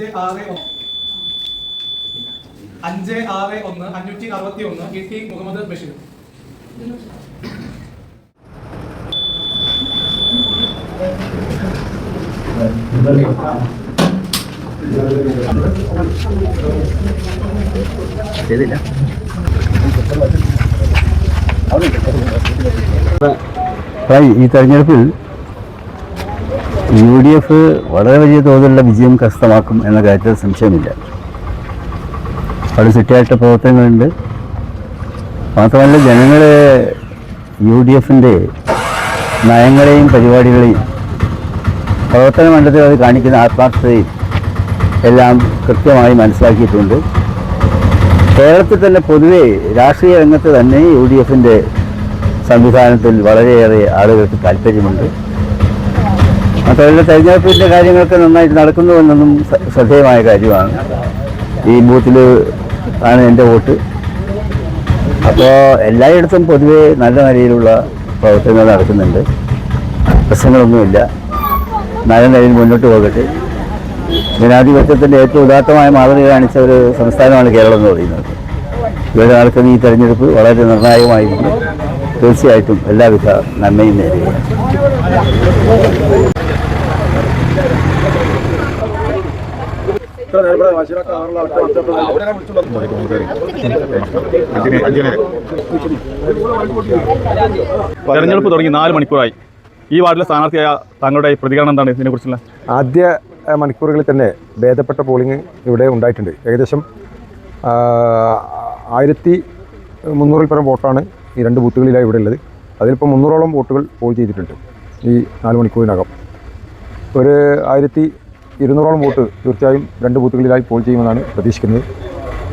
561 T Muhammad Basheer. ചെയ്തില്ല. ഈ തെരഞ്ഞെടുപ്പിൽ UDF വളരെ വലിയ തോതിലുള്ള വിജയം കരസ്ഥമാക്കും എന്ന കാര്യത്തിൽ സംശയമില്ല. വളരെ ചിട്ടയായിട്ട് പ്രവർത്തനങ്ങളുണ്ട്. മാത്രമല്ല ജനങ്ങളെ UDFൻ്റെ നയങ്ങളെയും പരിപാടികളെയും പ്രവർത്തന മണ്ഡലത്തിൽ അത് കാണിക്കുന്ന ആത്മാർത്ഥതയും എല്ലാം കൃത്യമായി മനസ്സിലാക്കിയിട്ടുണ്ട്. കേരളത്തിൽ തന്നെ പൊതുവെ രാഷ്ട്രീയ രംഗത്ത് തന്നെ UDFൻ്റെ സംവിധാനത്തിൽ വളരെയേറെ ആളുകൾക്ക് താല്പര്യമുണ്ട്. മാത്രമല്ല തെരഞ്ഞെടുപ്പിൻ്റെ കാര്യങ്ങളൊക്കെ നന്നായിട്ട് നടക്കുന്നുവെന്നതും ശ്രദ്ധേയമായ കാര്യമാണ്. ഈ ബൂത്തിൽ ആണ് എൻ്റെ വോട്ട്. അപ്പോൾ എല്ലായിടത്തും പൊതുവെ നല്ല നിലയിലുള്ള പ്രവർത്തനങ്ങൾ നടക്കുന്നുണ്ട്. പ്രശ്നങ്ങളൊന്നുമില്ല. നല്ല നിലയിൽ മുന്നോട്ട് പോകട്ടെ. ജനാധിപത്യത്തിൻ്റെ ഏറ്റവും ഉദാത്തമായ മാതൃക കാണിച്ച ഒരു സംസ്ഥാനമാണ് കേരളം എന്ന് പറയുന്നത്. ഇവിടെ നടക്കുന്ന ഈ തെരഞ്ഞെടുപ്പ് വളരെ നിർണായകമായിരുന്നു. തീർച്ചയായിട്ടും എല്ലാവിധ നന്മയും നേരുകയാണ്. തെരഞ്ഞെടുപ്പ് തുടങ്ങി 4 മണിക്കൂറായി. ഈ വാർഡിലെ സ്ഥാനാർത്ഥിയായ താങ്കളുടെ പ്രതികരണം എന്താണ് ഇതിനെക്കുറിച്ചുള്ള? ആദ്യ മണിക്കൂറുകളിൽ തന്നെ ഭേദപ്പെട്ട പോളിംഗ് ഇവിടെ ഉണ്ടായിട്ടുണ്ട്. ഏകദേശം 1300 പരം വോട്ടാണ് ഈ 2 ബൂത്തുകളിലായി ഇവിടെ ഉള്ളത്. അതിലിപ്പോൾ 300ഓളം വോട്ടുകൾ പോൾ ചെയ്തിട്ടുണ്ട് ഈ 4 മണിക്കൂറിനകം. ഒരു 1200ഓളം വോട്ട് തീർച്ചയായും 2 ബൂത്തുകളിലായി പോൾ ചെയ്യുമെന്നാണ് പ്രതീക്ഷിക്കുന്നത്.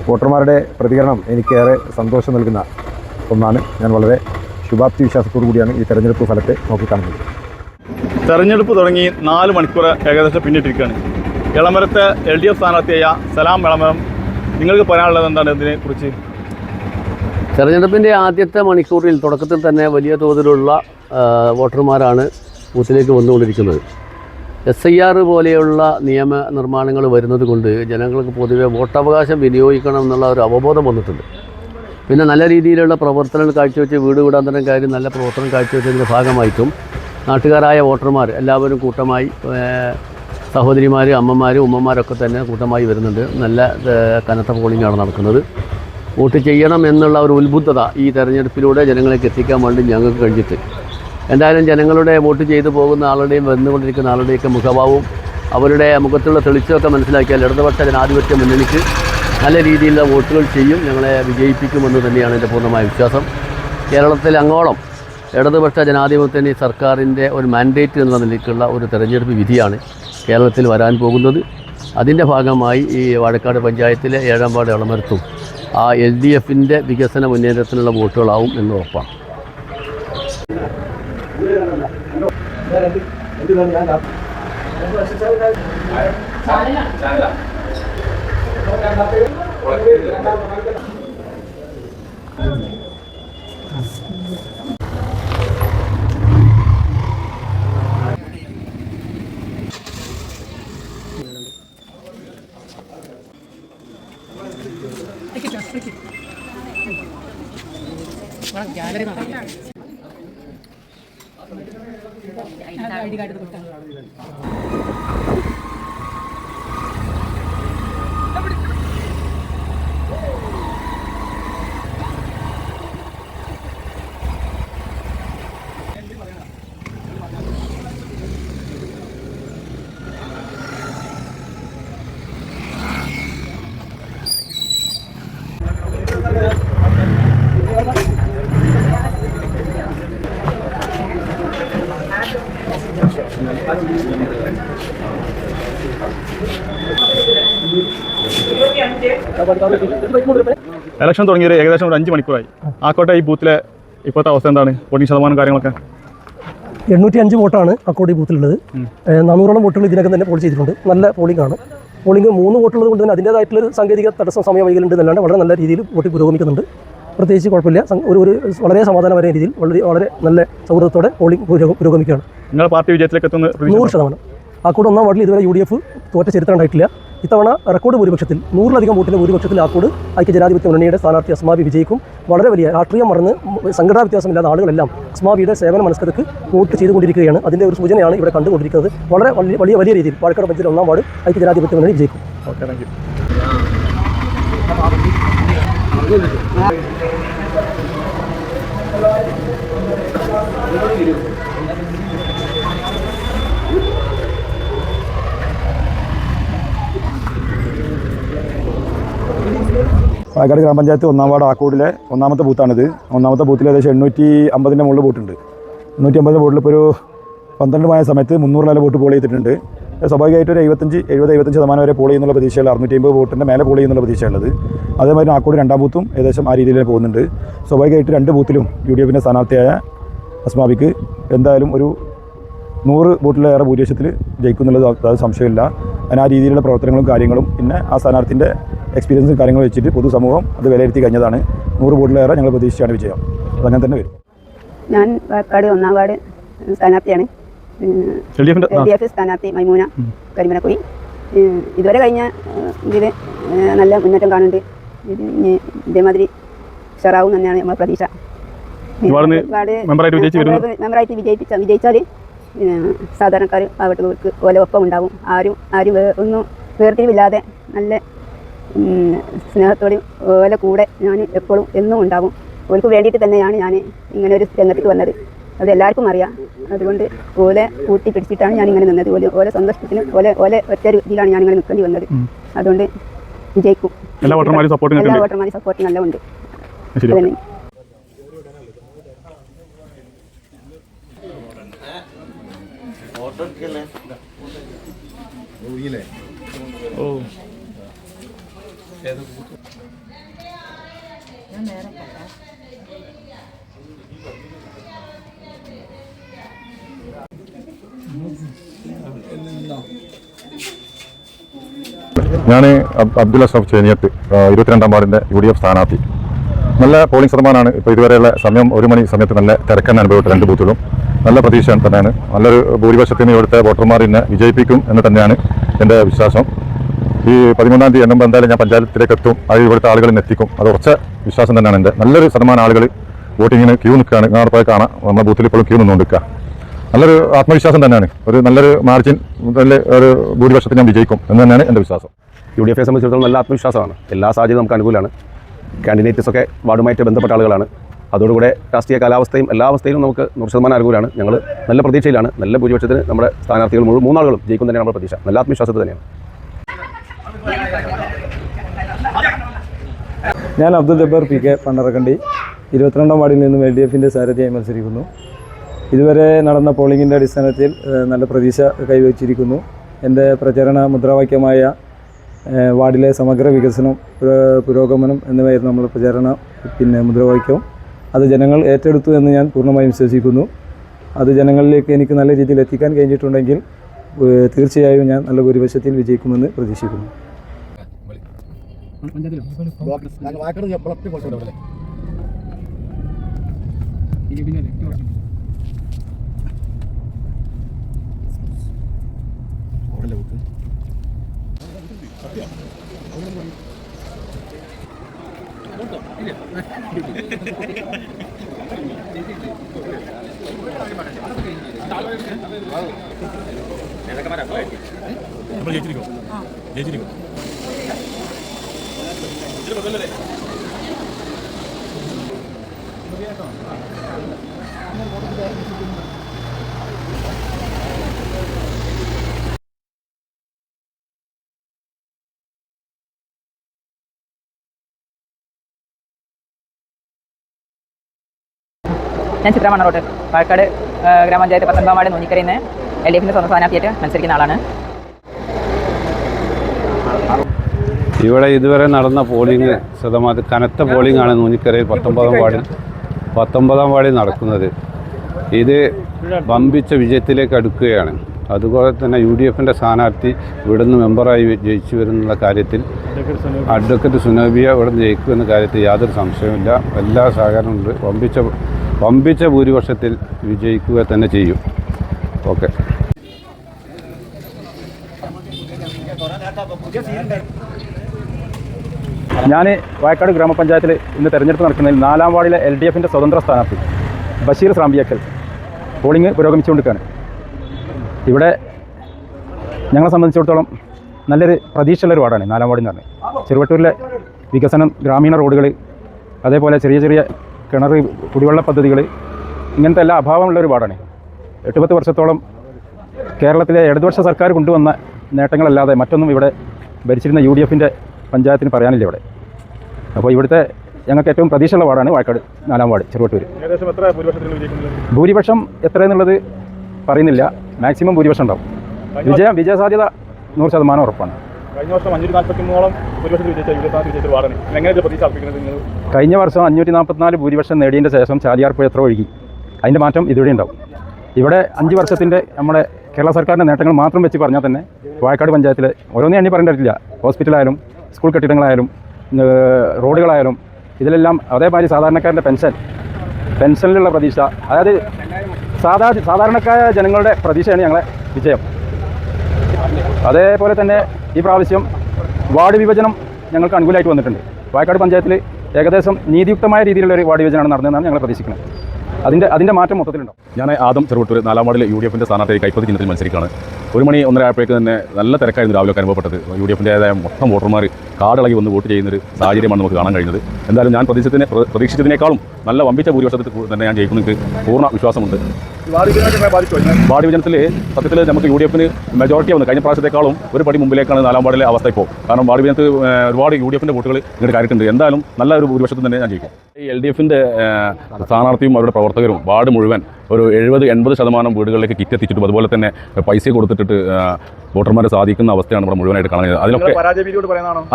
വോട്ടർമാരുടെ പ്രതികരണം എനിക്കേറെ സന്തോഷം നൽകുന്ന ഒന്നാണ്. ഞാൻ വളരെ ശുഭാപ്തി വിശ്വാസത്തോടു കൂടിയാണ് ഈ തെരഞ്ഞെടുപ്പ് ഫലത്തെ നോക്കിക്കാണുന്നത്. തെരഞ്ഞെടുപ്പ് തുടങ്ങി 4 മണിക്കൂർ ഏകദേശം പിന്നിട്ടിരിക്കുകയാണ്. എളമരത്തെ LDF സ്ഥാനാർത്ഥിയായ സലാം എളമരം, നിങ്ങൾക്ക് പറയാനുള്ളത് എന്താണ് ഇതിനെക്കുറിച്ച്? തെരഞ്ഞെടുപ്പിൻ്റെ ആദ്യത്തെ മണിക്കൂറിൽ തുടക്കത്തിൽ തന്നെ വലിയ തോതിലുള്ള വോട്ടർമാരാണ് ബൂത്തിലേക്ക് വന്നുകൊണ്ടിരിക്കുന്നത്. SIR പോലെയുള്ള നിയമ നിർമ്മാണങ്ങൾ വരുന്നത് കൊണ്ട് ജനങ്ങൾക്ക് പൊതുവെ വോട്ടവകാശം വിനിയോഗിക്കണം എന്നുള്ള ഒരു അവബോധം വന്നിട്ടുണ്ട്. പിന്നെ നല്ല രീതിയിലുള്ള പ്രവർത്തനങ്ങൾ കാഴ്ചവെച്ച് വീട് വീടാന്തരം കാര്യം നല്ല പ്രവർത്തനം കാഴ്ചവെച്ചതിൻ്റെ ഭാഗമായിട്ടും നാട്ടുകാരായ വോട്ടർമാർ എല്ലാവരും കൂട്ടമായി, സഹോദരിമാർ, അമ്മമാർ, ഉമ്മമാരൊക്കെ തന്നെ കൂട്ടമായി വരുന്നുണ്ട്. നല്ല കനത്ത പോളിംഗാണ് നടക്കുന്നത്. വോട്ട് ചെയ്യണം എന്നുള്ള ഒരു ഉത്ബുദ്ധത ഈ തെരഞ്ഞെടുപ്പിലൂടെ ജനങ്ങളിലേക്ക് എത്തിക്കാൻ വേണ്ടി ഞങ്ങൾക്ക് കഴിഞ്ഞിട്ട് എന്തായാലും ജനങ്ങളുടെ വോട്ട് ചെയ്തു പോകുന്ന ആളുടെയും വന്നുകൊണ്ടിരിക്കുന്ന ആളുടെയൊക്കെ മുഖഭാവവും അവരുടെ മുഖത്തുള്ള തെളിച്ചമൊക്കെ മനസ്സിലാക്കിയാൽ ഇടതുപക്ഷ ജനാധിപത്യ മുന്നണിക്ക് നല്ല രീതിയിലുള്ള വോട്ടുകൾ ചെയ്യും, ഞങ്ങളെ വിജയിപ്പിക്കുമെന്ന് തന്നെയാണ് എൻ്റെ പൂർണ്ണമായ വിശ്വാസം. കേരളത്തിൽ അങ്ങോളം ഇടതുപക്ഷ ജനാധിപത്യ സർക്കാരിൻ്റെ ഒരു മാൻഡേറ്റ് എന്ന നിലയ്ക്കുള്ള ഒരു തെരഞ്ഞെടുപ്പ് വിധിയാണ് കേരളത്തിൽ വരാൻ പോകുന്നത്. അതിൻ്റെ ഭാഗമായി ഈ വാഴക്കാട് പഞ്ചായത്തിലെ 7ാം വാർഡ് എളമരത്തും ആ LDFൻ്റെ വികസന മുന്നേറ്റത്തിനുള്ള വോട്ടുകളാവും എന്ന് ഉറപ്പാണ്. ഗാലറി ഐഡി കാർഡ് കൊടുക്കാം. ഇലക്ഷൻ തുടങ്ങിയൊരു ഏകദേശം ഒരു 5 മണിക്കൂറായി. ആക്കോട്ടെ ഈ ബൂത്തിലെ ഇപ്പോഴത്തെ അവസ്ഥ എന്താണ്? വോട്ടിംഗ് ശതമാനം കാര്യങ്ങളൊക്കെ 805 വോട്ടാണ് ആക്കോട്ടെ ബൂത്തിലുള്ളത്. 400ഓളം വോട്ടുകൾ ഇതിനകം തന്നെ പോൾ ചെയ്തിട്ടുണ്ട്. നല്ല പോളിംഗ് ആണ്. പോളിംഗ് 3 വോട്ടുള്ളത് കൊണ്ട് തന്നെ അതിൻ്റേതായിട്ടുള്ളൊരു സാങ്കേതിക തടസ്സം സമയ വൈകലുണ്ട് എന്നല്ലാണ്ട് വളരെ നല്ല രീതിയിൽ വോട്ടിംഗ് പുരോഗമിക്കുന്നുണ്ട്. പ്രത്യേകിച്ച് കുഴപ്പമില്ല. ഒരു വളരെ സമാധാനപരമായ രീതിയിൽ വളരെ നല്ല സൗഹൃദത്തോടെ പോളിംഗ് പുരോഗമിക്കുകയാണ്. നിങ്ങൾ പാർട്ടി വിജയത്തിലേക്ക് എത്തുന്ന 100%. ആക്കോട് 1ാം വാർഡിൽ ഇതുവരെ UDF തോറ്റ ചരിത്രം ഉണ്ടായിട്ടില്ല. ഇത്തവണ റെക്കോർഡ് ഭൂരിപക്ഷത്തിൽ 100-ലധികം വോട്ടിൻ്റെ ഭൂരിപക്ഷത്തിൽ ആക്കോട് ഐക്യജനാധിപത്യ മുന്നണിയുടെ സ്ഥാനാർത്ഥി അസ്മാബി വിജയിക്കും. വളരെ വലിയ രാഷ്ട്രീയം മറന്ന് സംഘടനാ വ്യത്യാസമില്ലാത്ത ആളുകളെല്ലാം അസ്മാബിയുടെ സേവന മനസ്കതയ്ക്ക് വോട്ട് ചെയ്തുകൊണ്ടിരിക്കുകയാണ്. അതിൻ്റെ ഒരു സൂചനയാണ് ഇവിടെ കണ്ടുകൊണ്ടിരിക്കുന്നത്. വളരെ വലിയ രീതിയിൽ വാഴക്കാട് പഞ്ചായത്ത് 1-ാം വാർഡ് ഐക്യജനാധിപത്യ മുന്നണി വിജയിക്കും. Okay, thank you. വാഴക്കാട് ഗ്രാമപഞ്ചായത്ത് 1-ാം വാർഡ് ആക്കോടിലെ 1-ാമത്തെ ബൂത്താണിത്. 1-ാമത്തെ ബൂത്തിൽ ഏകദേശം 850-ൻ്റെ മുകളിൽ വോട്ടുണ്ട്. 850 വോട്ടിൽ ഇപ്പോൾ ഒരു 12 മണി സമയത്ത് 300 വോട്ട് പോൾ ചെയ്തിട്ടുണ്ട്. സ്വാഭാവികമായിട്ട് ഒരു 70-75% വരെ പോൾ ചെയ്യുന്നുള്ള പ്രതീക്ഷയുള്ള 650 വോട്ടിൻ്റെ മേലെ പോൾ ചെയ്യുന്നുള്ള പ്രതീക്ഷയുള്ളത്. അതേമാതിരി ആക്കോട് 2-ാം ബൂത്തും ഏകദേശം ആ രീതിയിൽ പോകുന്നുണ്ട്. സ്വാഭാവികമായിട്ട് 2 ബൂത്തിലും UDF സ്ഥാനാർത്ഥിയായ അസ്മാബിക്ക് എന്തായാലും ഒരു 100 വോട്ടിലേറെ ഭൂരിപക്ഷത്തിൽ ജയിക്കുന്നുള്ളത് അത് സംശയമില്ല. അതിന് ആ രീതിയിലുള്ള പ്രവർത്തനങ്ങളും കാര്യങ്ങളും പിന്നെ ആ സ്ഥാനാർത്ഥിൻ്റെ എക്സ്പീരിയൻസും കാര്യങ്ങളും വെച്ചിട്ട് പൊതുസമൂഹം അത് വിലയിരുത്തി കഴിഞ്ഞതാണ്. 100 വോട്ടിലേറെ ഞങ്ങൾ പ്രതീക്ഷിച്ചാണ് വിജയം. അതങ്ങനെ തന്നെ വരും. ഞാൻ വാഴക്കാട് 1-ാം വാർഡ് സ്ഥാനാർത്ഥിയാണ്. LDF സ്ഥാനാർത്ഥി മൈമൂന കരിമനക്കുഴി. ഇതുവരെ കഴിഞ്ഞ ഇതിൽ നല്ല മുന്നേറ്റം കാണുന്നുണ്ട്. ഇതേമാതിരി ഷറാവും തന്നെയാണ് നമ്മുടെ പ്രതീക്ഷ. മെമ്പറായിട്ട് വിജയിച്ചാൽ സാധാരണക്കാർ അവർക്ക് ഓലെ ഒപ്പം ഉണ്ടാവും. ആരും ഒന്നും വേർതിരിവില്ലാതെ നല്ല സ്നേഹത്തോടെയും ഓലെ കൂടെ ഞാൻ എപ്പോഴും എന്നും ഉണ്ടാവും. ഓർക്ക് വേണ്ടിയിട്ട് തന്നെയാണ് ഞാൻ ഇങ്ങനെ ഒരു രംഗത്തേക്ക് വന്നത്. അത് എല്ലാവർക്കും അറിയാം. അതുകൊണ്ട് ഓലെ കൂട്ടി പിടിച്ചിട്ടാണ് ഞാൻ ഇങ്ങനെ നിന്നത്. ഓലെ സന്തോഷത്തിന് ഓലെ ഒറ്റ രീതിയിലാണ് ഞാൻ ഇങ്ങനെ നിൽക്കേണ്ടി വന്നത്. അതുകൊണ്ട് വിജയിക്കും. എല്ലാ വോട്ടർമാരും സപ്പോർട്ട് നല്ല ഉണ്ട്. ഞാൻ അബ്ദുൽ അഷ്റഫ് ചേനിയത്ത് 22-ാം വാർഡിൻ്റെ UDF സ്ഥാനാർത്ഥി. നല്ല പോളിംഗ് ശതമാനമാണ്. ഇപ്പോൾ ഇതുവരെയുള്ള സമയം 1 മണി സമയത്ത് നല്ല തിരക്കെന്ന് അനുഭവപ്പെട്ട 2 ബൂത്തുകളും നല്ല പ്രതീക്ഷ തന്നെയാണ്. നല്ലൊരു ഭൂരിപക്ഷത്തിന് ഇവിടുത്തെ വോട്ടർമാർ ഇന്നെ വിജയിപ്പിക്കും എന്ന് തന്നെയാണ് എൻ്റെ വിശ്വാസം. ഈ 13-ാം തീയതി എണ്ണുമ്പോൾ എന്തായാലും ഞാൻ പഞ്ചായത്തിലേക്ക് എത്തും. അത് ഇവിടുത്തെ ആളുകൾ എത്തിക്കും. അത് ഉറച്ച വിശ്വാസം തന്നെയാണ് എൻ്റെ. നല്ലൊരു ശതമാനം ആളുകൾ വോട്ടിങ്ങിന് ക്യൂ നിൽക്കുകയാണ്. ഞാൻ പോയി കാണാം. നമ്മുടെ ബൂത്തിൽ ഇപ്പോഴും ക്യൂ നിന്നുകൊണ്ടിരിക്കുക. നല്ലൊരു ആത്മവിശ്വാസം തന്നെയാണ്. നല്ലൊരു മാർജിൻ ഒരു ഭൂരിപക്ഷത്തിൽ ഞാൻ വിജയിക്കും എന്ന് തന്നെയാണ് എൻ്റെ വിശ്വാസം. UDF സംബന്ധിച്ചിടത്തോളം നല്ല ആത്മവിശ്വാസമാണ്. എല്ലാ സാഹചര്യവും നമുക്ക് അനുകൂലമാണ്. കാൻഡിഡേറ്റ്സൊക്കെ വാർഡുമായിട്ട് ബന്ധപ്പെട്ട ആളുകളാണ്. അതോടുകൂടെ രാഷ്ട്രീയ കാലാവസ്ഥയും എല്ലാ അവസ്ഥയിലും നമുക്ക് 100% അനുകൂലമാണ്. ഞങ്ങൾ നല്ല പ്രതീക്ഷയിലാണ്. നല്ല ഭൂരിപക്ഷത്തിന് നമ്മുടെ സ്ഥാനാർത്ഥികൾ 3 ആളുകളും ജയിക്കും തന്നെയാണ് നമ്മുടെ പ്രതീക്ഷ. നല്ല ആത്മവിശ്വാസത്തിൽ തന്നെയാണ്. ഞാൻ അബ്ദുൽ ജബ്ബാർ PK പണ്ടറക്കണ്ടി 22-ാം വാർഡിൽ നിന്നും LDF സാരഥിയായി മത്സരിക്കുന്നു. ഇതുവരെ നടന്ന പോളിംഗിൻ്റെ അടിസ്ഥാനത്തിൽ നല്ല പ്രതീക്ഷ കൈവച്ചിരിക്കുന്നു. എൻ്റെ പ്രചരണ മുദ്രാവാക്യമായ വാർഡിലെ സമഗ്ര വികസനം പുരോഗമനം എന്നിവയായിരുന്നു നമ്മുടെ പ്രചാരണ മുദ്രാവാക്യം. അത് ജനങ്ങൾ ഏറ്റെടുത്തു എന്ന് ഞാൻ പൂർണ്ണമായും വിശ്വസിക്കുന്നു. അത് ജനങ്ങളിലേക്ക് എനിക്ക് നല്ല രീതിയിൽ എത്തിക്കാൻ കഴിഞ്ഞിട്ടുണ്ടെങ്കിൽ തീർച്ചയായും ഞാൻ നല്ല ഭൂരിപക്ഷത്തിൽ വിജയിക്കുമെന്ന് പ്രതീക്ഷിക്കുന്നു. ഞാൻ ചിത്ര മണ്ണറോട്ട് വാഴക്കാട് ഗ്രാമപഞ്ചായത്ത് 19-ാം വാർഡ് നൂഞ്ഞിക്കരയിൽ നിന്ന് LDF സ്വന്തം സ്ഥാനാർത്ഥിയായിട്ട് മത്സരിക്കുന്ന ആളാണ്. ഇവിടെ ഇതുവരെ നടന്ന പോളിംഗ് ശതമാനം കനത്ത പോളിംഗാണ് നൂഞ്ഞിക്കരയിൽ 19-ാം വാർഡിൽ നടക്കുന്നത്. ഇത് വമ്പിച്ച വിജയത്തിലേക്ക് അടുക്കുകയാണ്. അതുപോലെ തന്നെ UDF സ്ഥാനാർത്ഥി ഇവിടുന്ന് മെമ്പറായി ജയിച്ചു വരുന്ന കാര്യത്തിൽ അഡ്വക്കേറ്റ് സുനബിയ ഇവിടുന്ന് ജയിക്കുമെന്ന കാര്യത്തിൽ യാതൊരു സംശയവുമില്ല. എല്ലാ സഹകരണമുണ്ട്. വമ്പിച്ച ഭൂരിപക്ഷത്തിൽ വിജയിക്കുക തന്നെ ചെയ്യും. ഓക്കെ. ഞാൻ വായക്കാട് ഗ്രാമപഞ്ചായത്തിൽ ഇന്ന് തെരഞ്ഞെടുപ്പ് നടക്കുന്നതിൽ 4-ാം വാർഡിലെ LDFിൻ്റെ സ്വതന്ത്ര സ്ഥാനാർത്ഥി ബഷീർ സാമ്പിയക്കൽ പോളിംഗ് പുരോഗമിച്ചുകൊണ്ടിരിക്കുകയാണ്. ഇവിടെ ഞങ്ങളെ സംബന്ധിച്ചിടത്തോളം നല്ലൊരു പ്രതീക്ഷയുള്ളൊരു വാർഡാണ് 4-ാം വാർഡ് എന്ന് പറഞ്ഞത്. ചെറുവട്ടൂരിലെ വികസനം, ഗ്രാമീണ റോഡുകൾ, അതേപോലെ ചെറിയ ചെറിയ കിണർ, കുടിവെള്ള പദ്ധതികൾ, ഇങ്ങനത്തെ എല്ലാ അഭാവമുള്ളൊരു വാർഡാണ്. 8-10 വർഷത്തോളം കേരളത്തിലെ ഇടതുപക്ഷ സർക്കാർ കൊണ്ടുവന്ന നേട്ടങ്ങളല്ലാതെ മറ്റൊന്നും ഇവിടെ ഭരിച്ചിരുന്ന UDFിൻ്റെ പഞ്ചായത്തിന് പറയാനില്ല ഇവിടെ. അപ്പോൾ ഇവിടുത്തെ ഞങ്ങൾക്ക് ഏറ്റവും പ്രതീക്ഷയുള്ള വാർഡാണ് വായക്കാട് 4-ാം വാർഡ് ചെറുവട്ടൂർ. ഭൂരിപക്ഷം എത്രയെന്നുള്ളത് പറയുന്നില്ല, മാക്സിമം ഭൂരിപക്ഷം ഉണ്ടാവും. വിജയസാധ്യത 100% ഉറപ്പാണ്. കഴിഞ്ഞ വർഷം 543 കഴിഞ്ഞ വർഷം 544 ഭൂരിപക്ഷം നേടിയതിൻ്റെ ശേഷം ചാലിയാർ എത്ര ഒഴുകി, അതിൻ്റെ മാറ്റം ഇതുവരെ ഉണ്ടാവും. ഇവിടെ 5 വർഷത്തിൻ്റെ നമ്മുടെ കേരള സർക്കാരിൻ്റെ നേട്ടങ്ങൾ മാത്രം വെച്ച് പറഞ്ഞാൽ തന്നെ വായക്കാട് പഞ്ചായത്തിലെ ഓരോന്നും എണ്ണി പറയേണ്ടതില്ല. ഹോസ്പിറ്റലായാലും സ്കൂൾ കെട്ടിടങ്ങളായാലും റോഡുകളായാലും ഇതിലെല്ലാം അതേമാതിരി സാധാരണക്കാരൻ്റെ പെൻഷനിലുള്ള പ്രതീക്ഷ, അതായത് സാധാരണക്കാരായ ജനങ്ങളുടെ പ്രതീക്ഷയാണ് ഞങ്ങളെ വിജയം. അതേപോലെ തന്നെ ഈ പ്രാവശ്യം വാർഡ് വിഭജനം ഞങ്ങൾക്ക് അനുകൂലമായിട്ട് വന്നിട്ടുണ്ട്. വായക്കാട് പഞ്ചായത്തിൽ ഏകദേശം നീതിയുക്തമായ രീതിയിലുള്ളൊരു വാർഡ് വിഭജനമാണ് നടന്നതെന്നാണ് ഞങ്ങൾ പ്രതീക്ഷിക്കുന്നത്. അതിൻ്റെ മാറ്റം മൊത്തത്തിലുണ്ടാവും. ഞാൻ ആദം ചെറുവട്ടൂർ 4-ാം വാർഡിലെ UDFിൻ്റെ സ്ഥാനാർത്ഥി കൈപ്പത്തി ചിഹ്നത്തിൽ മത്സരിക്കുകയാണ്. 1 മണി 1:30 ആയപ്പോഴേക്ക് തന്നെ നല്ല തിരക്കായിരുന്നു രാവിലെയൊക്കെ അനുഭവപ്പെട്ടത്. UDFിൻ്റേതായ മൊത്തം വോട്ടർമാർ കാടിളകി വന്ന് വോട്ട് ചെയ്യുന്നൊരു സാഹചര്യമാണ് നമുക്ക് കാണാൻ കഴിഞ്ഞത്. എന്തായാലും ഞാൻ പ്രതീക്ഷിച്ചതിനേക്കാളും നല്ല വമ്പിച്ച ഭൂരിപക്ഷത്തിൽ തന്നെ ഞാൻ ജയിക്കും, എനിക്ക് പൂർണ്ണ വിശ്വാസമുണ്ട്. വാർഡ് വിഭജനത്തിൽ സത്യത്തിൽ നമുക്ക് UDFിന് മെജോറിറ്റി വന്നു. കഴിഞ്ഞ പ്രാവശ്യത്തെക്കാളും ഒരു പടി മുമ്പിലേക്കാണ് 4-ാം വാർഡിലെ അവസ്ഥ ഇപ്പോൾ. കാരണം വാർഡ് വിഭജനത്തിൽ ഒരുപാട് UDFിൻ്റെ വോട്ടുകൾ ഇങ്ങോട്ട് കയറിയിട്ടുണ്ട്. എന്തായാലും നല്ല ഒരു ഭൂരിപക്ഷത്തിൽ തന്നെ ഞാൻ ജയിക്കും. ഈ LDFിൻ്റെ സ്ഥാനാർത്ഥിയും അവരുടെ പ്രവർത്തകരും വാർഡ് മുഴുവൻ ഒരു 70-80% വീടുകളിലേക്ക് കിറ്റ് എത്തിച്ചിട്ടും അതുപോലെ തന്നെ പൈസ കൊടുത്തിട്ട് വോട്ടർമാരെ സാധിക്കുന്ന അവസ്ഥയാണ് ഇവിടെ മുഴുവനായിട്ട് കാണുന്നത്. അതിലൊക്കെ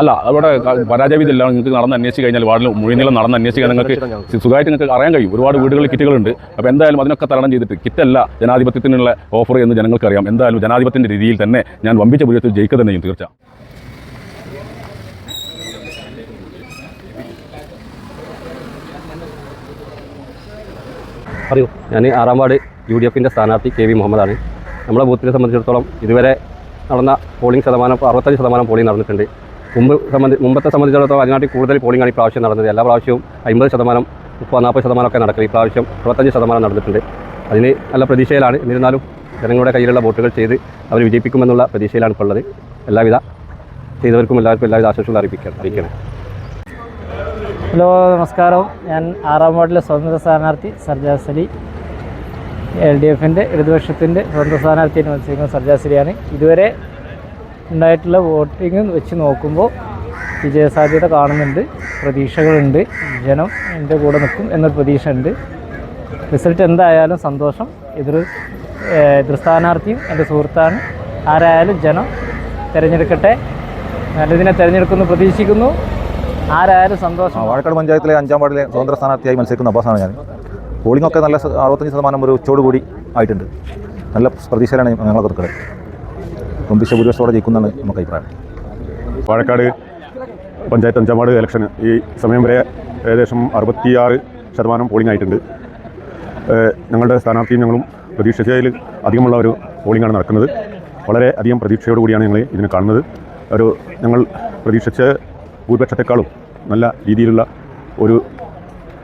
അല്ല, അവിടെ പരാജയവിധില്ല. നിങ്ങൾക്ക് നടന്ന് അന്വേഷിച്ച് കഴിഞ്ഞാൽ വാർഡിൽ മുഴുവൻ നടന്ന് അന്വേഷിക്കാൻ നിങ്ങൾക്ക് സുഖമായിട്ട് നിങ്ങൾക്ക് അറിയാൻ കഴിയും. ഒരുപാട് വീടുകളിൽ കിറ്റുകളുണ്ട്. അപ്പോൾ എന്തായാലും അതിനൊക്കെ തരണം ചെയ്തിട്ട് കിറ്റല്ല ജനാധിപത്യത്തിനുള്ള ഓഫർ എന്ന് ജനങ്ങൾക്കറിയാം. എന്തായാലും ജനാധിപത്യത്തിൻ്റെ രീതിയിൽ തന്നെ ഞാൻ വമ്പിച്ച ഭൂരിപക്ഷത്തിൽ ജയിക്കുക തന്നെ ചെയ്യും, തീർച്ച. പറയൂ. ഞാൻ 6-ാം വാർഡ് UDFിൻ്റെ സ്ഥാനാർത്ഥി KV മുഹമ്മദാണ്. നമ്മളെ ബൂത്തിനെ സംബന്ധിച്ചിടത്തോളം ഇതുവരെ നടന്ന പോളിംഗ് ശതമാനം 65% പോളിംഗ് നടന്നിട്ടുണ്ട്. മുമ്പത്തെ സംബന്ധിച്ചിടത്തോളം അതിനായിട്ട് കൂടുതൽ പോളിംഗാണ് ഈ പ്രാവശ്യം നടന്നത്. എല്ലാ പ്രാവശ്യവും 50%, 30-40% ഒക്കെ നടക്കും. ഈ പ്രാവശ്യം 65% നടന്നിട്ടുണ്ട്. അതിന് നല്ല പ്രതീക്ഷയിലാണ്. എന്നിരുന്നാലും ജനങ്ങളുടെ കയ്യിലുള്ള വോട്ടുകൾ ചെയ്ത് അവർ വിജയിപ്പിക്കുമെന്നുള്ള പ്രതീക്ഷയിലാണ് ഇപ്പോൾ ഉള്ളത്. എല്ലാവിധ ചെയ്തവർക്കും എല്ലാവർക്കും എല്ലാവിധ ആശംസകൾ അറിയിക്കണം. ഹലോ, നമസ്കാരം. ഞാൻ 6-ാം വാർഡിലെ സ്വതന്ത്ര സ്ഥാനാർത്ഥി സർജാസ് അലി, LDFിൻ്റെ ഇടതുപക്ഷത്തിൻ്റെ സ്വതന്ത്ര സ്ഥാനാർത്ഥിയായി മത്സരിക്കുന്ന സർജാസ് അലിയാണ്. ഇതുവരെ ഉണ്ടായിട്ടുള്ള വോട്ടിംഗ് വെച്ച് നോക്കുമ്പോൾ വിജയസാധ്യത കാണുന്നുണ്ട്, പ്രതീക്ഷകളുണ്ട്. ജനം എൻ്റെ കൂടെ നിൽക്കും എന്നൊരു പ്രതീക്ഷ ഉണ്ട്. റിസൾട്ട് എന്തായാലും സന്തോഷം. എതിർ സ്ഥാനാർത്ഥിയും എൻ്റെ സുഹൃത്താണ്. ആരായാലും ജനം തിരഞ്ഞെടുക്കട്ടെ, നല്ലതിനെ തിരഞ്ഞെടുക്കുമെന്ന് പ്രതീക്ഷിക്കുന്നു. ആരായാലും സന്തോഷം. വാഴക്കാട് പഞ്ചായത്തിലെ 5-ാം വാർഡിലെ സ്വതന്ത്ര സ്ഥാനാർത്ഥിയായി മത്സരിക്കുന്ന അബ്ബാസാണ് ഞാൻ. പോളിംഗ് ഒക്കെ നല്ല 65% ഒരു ഉച്ചയോടുകൂടി ആയിട്ടുണ്ട്. നല്ല പ്രതീക്ഷയിലാണ് ഞങ്ങളൊക്കെ നിൽക്കുന്നത്. വമ്പിച്ച ഭൂരിപക്ഷത്തോടെ ജയിക്കുന്നതാണ് നമുക്ക് അഭിപ്രായം. വാഴക്കാട് പഞ്ചായത്ത് 5-ാം വാർഡ് ഇലക്ഷന് ഈ സമയം വരെ ഏകദേശം 66% പോളിംഗ് ആയിട്ടുണ്ട്. ഞങ്ങളുടെ സ്ഥാനാർത്ഥിയും ഞങ്ങളും പ്രതീക്ഷിച്ചതിൽ അധികമുള്ള ഒരു പോളിംഗാണ് നടക്കുന്നത്. വളരെ അധികം പ്രതീക്ഷയോടുകൂടിയാണ് ഞങ്ങൾ ഇതിനെ കാണുന്നത്. ഞങ്ങൾ പ്രതീക്ഷിച്ച ഭൂരിപക്ഷത്തെക്കാളും നല്ല രീതിയിലുള്ള ഒരു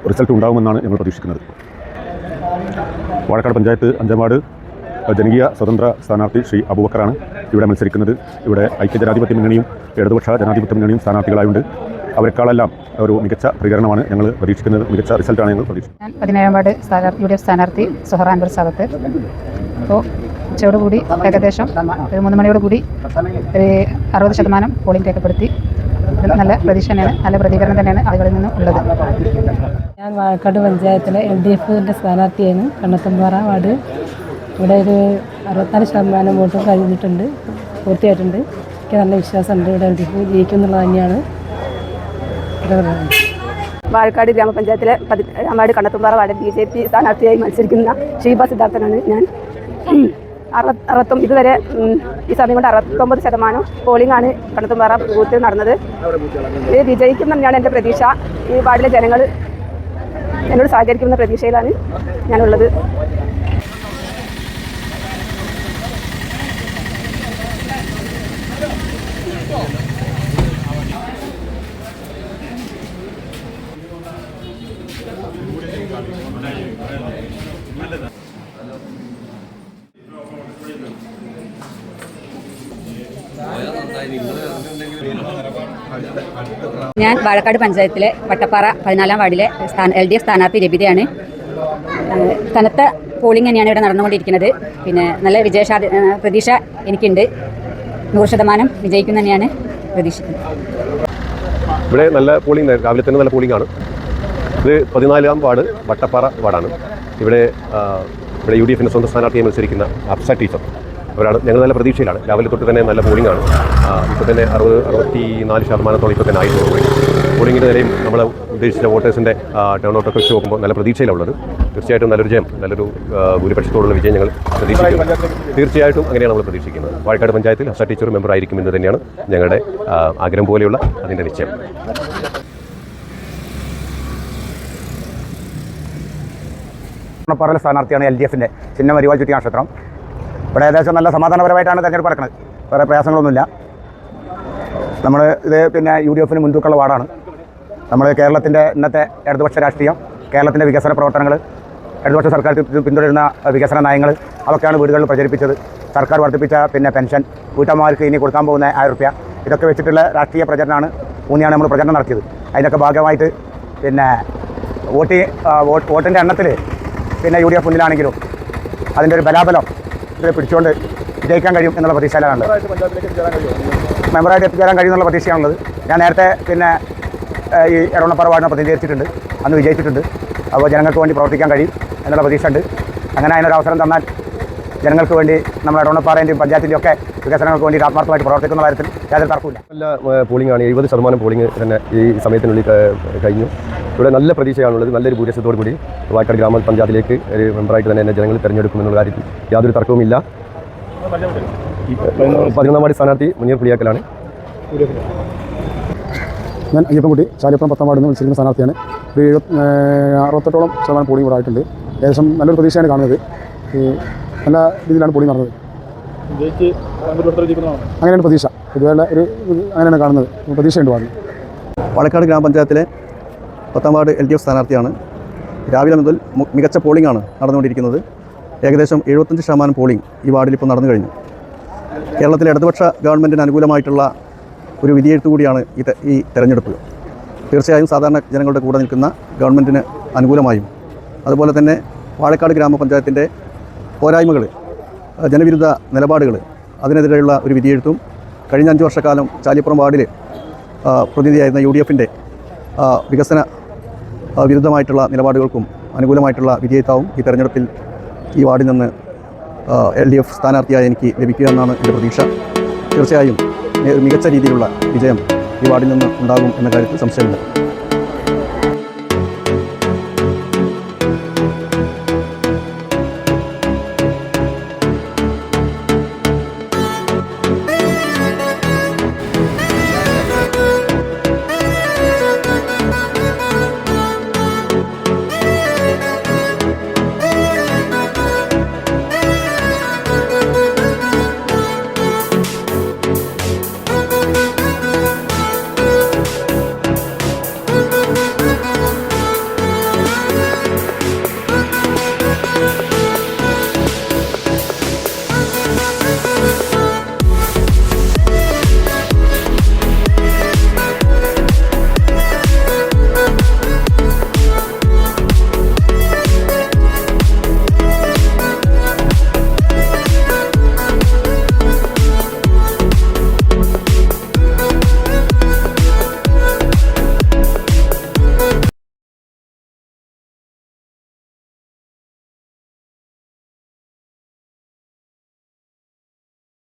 റിസൾട്ട് ഉണ്ടാകുമെന്നാണ് ഞങ്ങൾ പ്രതീക്ഷിക്കുന്നത്. വാഴക്കാട് പഞ്ചായത്ത് 5-ാം വാർഡ് ജനകീയ സ്വതന്ത്ര സ്ഥാനാർത്ഥി ശ്രീ അബൂബക്കറാണ് ഇവിടെ മത്സരിക്കുന്നത്. ഇവിടെ ഐക്യജനാധിപത്യ മുന്നണിയും ഇടതുപക്ഷ ജനാധിപത്യ മുന്നണിയും സ്ഥാനാർത്ഥികളായുണ്ട്. അവരെക്കാളെല്ലാം ഒരു മികച്ച പ്രതികരണമാണ് ഞങ്ങൾ പ്രതീക്ഷിക്കുന്നത്. മികച്ച റിസൾട്ടാണ് ഞങ്ങൾ പ്രതീക്ഷിക്കുന്നത്. ഞാൻ 17-ാം വാർഡ് UDF സ്ഥാനാർത്ഥി സുഹറ അൻവർ സാദത്ത്. അപ്പോൾ ഉച്ചയോടുകൂടി ഏകദേശം 3 മണിയോടുകൂടി ഒരു 60% പോളിംഗ് രേഖപ്പെടുത്തി. നല്ല പ്രതീക്ഷ തന്നെയാണ്, നല്ല പ്രതികരണം തന്നെയാണ് ആളുകളിൽ നിന്നും ഉള്ളത്. ഞാൻ വാഴക്കാട് പഞ്ചായത്തിലെ LDFിൻ്റെ സ്ഥാനാർത്ഥിയാണ്. കണ്ണത്തമ്പാറ വാർഡ്. ഇവിടെ ഒരു 64% വോട്ടും കഴിഞ്ഞിട്ടുണ്ട്, പൂർത്തിയായിട്ടുണ്ട്. എനിക്ക് നല്ല വിശ്വാസമുണ്ട് ഇവിടെ LDF ജയിക്കും എന്നുള്ളത് തന്നെയാണ്. വാഴക്കാട് ഗ്രാമപഞ്ചായത്തിലെ 17-ാം വാർഡ് കണ്ണത്തുമ്പാറ വാർഡ് BJP സ്ഥാനാർത്ഥിയായി മത്സരിക്കുന്ന ഷീബ സിദ്ധാർത്ഥനാണ് ഞാൻ. ഇതുവരെ ഈ സമയം കൊണ്ട് 69% പോളിംഗ് ആണ് കണ്ണത്തുമ്പാറ ബൂത്തിൽ നടന്നത്. ഇത് വിജയിക്കും തന്നെയാണ് എൻ്റെ പ്രതീക്ഷ. ഈ വാർഡിലെ ജനങ്ങൾ എന്നോട് സഹകരിക്കുമെന്ന പ്രതീക്ഷയിലാണ് ഞാനുള്ളത്. ഞാൻ വാഴക്കാട് പഞ്ചായത്തിലെ വട്ടപ്പാറ 14-ാം വാർഡിലെ LDF സ്ഥാനാർത്ഥി രബിതയാണ്. കനത്ത പോളിംഗ് തന്നെയാണ് ഇവിടെ നടന്നുകൊണ്ടിരിക്കുന്നത്. പിന്നെ നല്ല പ്രതീക്ഷ എനിക്കുണ്ട്. 100% വിജയിക്കും തന്നെയാണ് പ്രതീക്ഷിക്കുന്നത്. ഇവിടെ നല്ല പോളിംഗ്, രാവിലെ തന്നെ നല്ല പോളിംഗ് ആണ്. ഇത് 14-ാം വാർഡ് വട്ടപ്പാറ വാർഡാണ്. ഇവിടെ UDFിൻ്റെ സ്വന്തം സ്ഥാനാർത്ഥിയെ മത്സരിക്കുന്ന അഫ്സ ടീച്ചർ അവരാണ്. ഞങ്ങൾ നല്ല പ്രതീക്ഷയിലാണ്. രാവിലെ തൊട്ട് തന്നെ നല്ല പോളിംഗ് ആണ്. ഇപ്പോൾ തന്നെ 64% ഇപ്പോൾ തന്നെ ആയിട്ട് പോയി. പോളിംഗിൻ്റെ നിലയും നമ്മൾ ഉദ്ദേശിച്ച വോട്ടേഴ്സിൻ്റെ ടേൺ ഔട്ടൊക്കെ വെച്ച് നോക്കുമ്പോൾ നല്ല പ്രതീക്ഷയിലുള്ളത്. തീർച്ചയായിട്ടും നല്ലൊരു ജയം, നല്ലൊരു ഭൂരിപക്ഷത്തോടുള്ള വിജയം ഞങ്ങൾ പ്രതീക്ഷിക്കുന്നു. തീർച്ചയായിട്ടും അങ്ങനെയാണ് നമ്മൾ പ്രതീക്ഷിക്കുന്നത്. വാഴക്കാട് പഞ്ചായത്തിൽ അഫ്സ ടീച്ചർ മെമ്പർ ആയിരിക്കും എന്ന് തന്നെയാണ് ഞങ്ങളുടെ ആഗ്രഹം പോലെയുള്ള അതിൻ്റെ നിശ്ചയം. പറയൽ സ്ഥാനാർത്ഥിയാണ് LDFിൻ്റെ ചിഹ്നം അരിവാൾ ചുറ്റി നക്ഷത്രം. ഇവിടെ ഏകദേശം നല്ല സമാധാനപരമായിട്ടാണ് തെരഞ്ഞെടുപ്പ് നടക്കുന്നത്. വേറെ പ്രയാസങ്ങളൊന്നുമില്ല. നമ്മൾ ഇത് പിന്നെ UDFിന് മുൻതൂക്കമുള്ള വാർഡാണ്. നമ്മൾ കേരളത്തിൻ്റെ ഇന്നത്തെ ഇടതുപക്ഷ രാഷ്ട്രീയം, കേരളത്തിൻ്റെ വികസന പ്രവർത്തനങ്ങൾ, ഇടതുപക്ഷ സർക്കാർ പിന്തുടരുന്ന വികസന നയങ്ങൾ അതൊക്കെയാണ് വീടുകളിൽ പ്രചരിപ്പിച്ചത്. സർക്കാർ വർദ്ധിപ്പിച്ച പിന്നെ പെൻഷൻ, വീട്ടമ്മമാർക്ക് ഇനി കൊടുക്കാൻ പോകുന്ന 1000 രൂപ, ഇതൊക്കെ വെച്ചിട്ടുള്ള രാഷ്ട്രീയ പ്രചരണമാണ് ഊന്നിയാണ് നമ്മൾ പ്രചരണം നടത്തിയത്. അതിൻ്റെയൊക്കെ ഭാഗമായിട്ട് പിന്നെ വോട്ടിൻ്റെ എണ്ണത്തിൽ പിന്നെ UDF മുന്നിലാണെങ്കിലും അതിൻ്റെ ഒരു ബലാബലം ഇത് പിടിച്ചുകൊണ്ട് വിജയിക്കാൻ കഴിയും എന്നുള്ള പ്രതീക്ഷയിലാണുള്ളത്. മെമ്പറായിട്ട് എത്തിച്ചേരാൻ കഴിയുമെന്നുള്ള പ്രതീക്ഷയാണുള്ളത്. ഞാൻ നേരത്തെ പിന്നെ ഈ എറണാകുളം വാർഡിനെ പ്രതിനിധീകരിച്ചിട്ടുണ്ട്, അന്ന് വിജയിച്ചിട്ടുണ്ട്. അപ്പോൾ ജനങ്ങൾക്ക് വേണ്ടി പ്രവർത്തിക്കാൻ കഴിയും എന്നുള്ള പ്രതീക്ഷ ഉണ്ട്. അങ്ങനെ അതിനൊരു അവസരം തന്നാൽ ജനങ്ങൾക്ക് വേണ്ടി നമ്മൾ എടവണ്ണപ്പാറേൻ്റെയും പഞ്ചായത്തിൻ്റെയും ഒക്കെ വികസനങ്ങൾക്ക് വേണ്ടി ആത്മാർത്ഥമായിട്ട് പ്രവർത്തിക്കുന്ന കാര്യത്തിൽ യാതൊരു തർക്കമില്ല. നല്ല പോളിംഗ് ആണ്. 70% പോളിംഗ് തന്നെ ഈ സമയത്തിനുള്ളിൽ കഴിഞ്ഞു. ഇവിടെ നല്ല പ്രതീക്ഷയാണുള്ളത്. നല്ലൊരു ഭൂരിപക്ഷത്തോടു കൂടി വാഴക്കാട് ഗ്രാമപഞ്ചായത്തിലേക്ക് ഒരു മെമ്പറായിട്ട് തന്നെ ജനങ്ങൾ തിരഞ്ഞെടുക്കുമെന്നുള്ള കാര്യത്തിൽ യാതൊരു തർക്കവുമില്ല. 11-ാം വാർഡ് സ്ഥാനാർത്ഥി മുനീർ പുളിയാക്കലാണ്. ഞാൻ അയ്യപ്പൻകുട്ടി, ചാലിപ്പുറം 10-ാം വാർഡിൽ നിന്ന് മത്സരിക്കുന്ന സ്ഥാനാർത്ഥിയാണ്. ഒരു 68% പോളിംഗ് ഇവിടെ ആയിട്ടുണ്ട്. ഏകദേശം നല്ലൊരു പ്രതീക്ഷയാണ് കാണുന്നത്. നല്ല രീതിയിലാണ് പോളിംഗ് നടന്നത്. അങ്ങനെയാണ് പ്രതീക്ഷ. ഇതുപോലെ അങ്ങനെയാണ് കാണുന്നത്. പ്രതീക്ഷയുണ്ട് വാർഡിൽ. വാഴക്കാട് ഗ്രാമപഞ്ചായത്തിലെ 10-ാം വാർഡ് LDF സ്ഥാനാർത്ഥിയാണ്. രാവിലെ മുതൽ മികച്ച പോളിംഗ് ആണ് നടന്നുകൊണ്ടിരിക്കുന്നത്. ഏകദേശം 75% പോളിംഗ് ഈ വാർഡിൽ ഇപ്പോൾ നടന്നു കഴിഞ്ഞു. കേരളത്തിലെ ഇടതുപക്ഷ ഗവൺമെൻറ്റിന് അനുകൂലമായിട്ടുള്ള ഒരു വിധിയെഴുത്തു കൂടിയാണ് ഈ തെരഞ്ഞെടുപ്പ്. തീർച്ചയായും സാധാരണ ജനങ്ങളുടെ കൂടെ നിൽക്കുന്ന ഗവൺമെൻറ്റിന് അനുകൂലമായും, അതുപോലെ തന്നെ വാഴക്കാട് ഗ്രാമപഞ്ചായത്തിൻ്റെ പോരായ്മകൾ, ജനവിരുദ്ധ നിലപാടുകൾ, അതിനെതിരെയുള്ള ഒരു വിധിയെഴുത്തും കഴിഞ്ഞ 5 വർഷക്കാലം ചാലിപ്പുറം വാർഡിൽ പ്രതിനിധിയായിരുന്ന UDFിൻ്റെ വികസന വിരുദ്ധമായിട്ടുള്ള നിലപാടുകൾക്കും അനുകൂലമായിട്ടുള്ള വിധിയെഴുത്താവും ഈ തെരഞ്ഞെടുപ്പിൽ ഈ വാർഡിൽ നിന്ന് LDF സ്ഥാനാർത്ഥിയായി എനിക്ക് ലഭിക്കുക എന്നാണ് എൻ്റെ പ്രതീക്ഷ. തീർച്ചയായും മികച്ച രീതിയിലുള്ള വിജയം ഈ വാർഡിൽ നിന്ന് ഉണ്ടാകും എന്ന കാര്യത്തിൽ സംശയമില്ല.